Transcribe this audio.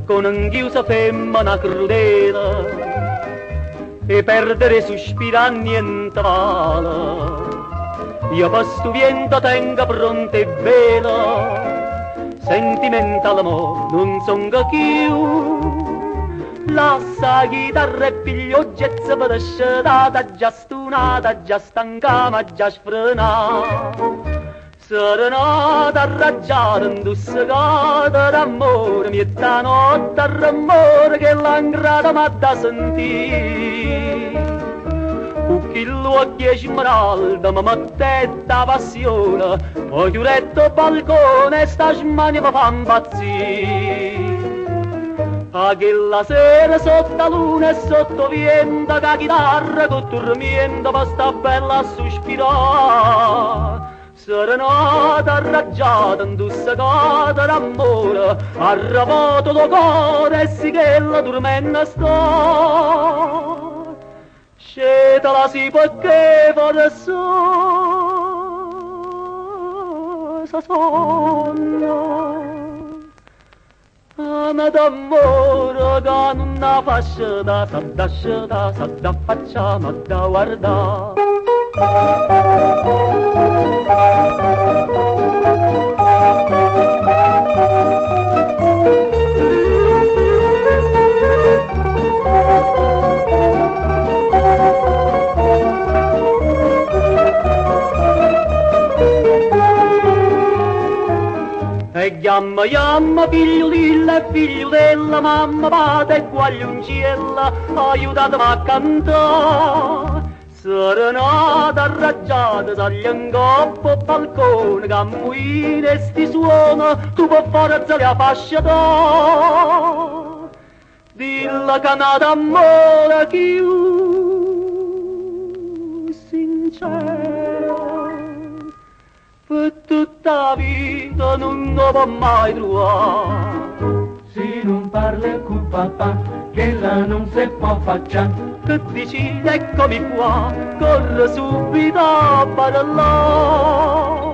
con un'inchiusa femmina crudele e perdere sospira niente vale. Io per sto vento tengo pronta e vela, sentimental amore non son più. Lassa la chitarra e piglio jazz per scelata, già stunata, già stanca ma già sfrenata. Serenata a raggiare indussicata d'amore, mietta notte al rumore che l'angrata m'ha da sentire. Cucchi l'occhio smeralda, ma mettetta passione, poi chiudetto balcone e sta smania mi fa impazzire. A quella sera sotto la luna e sotto vento, che la chitarra con dormiendo va sta bella a sospirare. Serenata arraggiata, indussicata d'amore, arravato lo cuore e sì che la dormenda sta. Scetala si perché forse sa sonno. Ama d'amore che non la faccia da faccia ma da guardare. E chiamma figliolilla e figliolella, mamma, padre e guagliuncella, aiutatemi a cantare. Serenata arraggiata, sali in coppa al balcone, cammuina e sti suona, tu per forza la fascia da. Dilla che nata amore più sincera, per tutta la vita non lo può mai trovare. Se non parla con papà, che la non si può facciare, che dici eccomi qua, corro subito a ballare.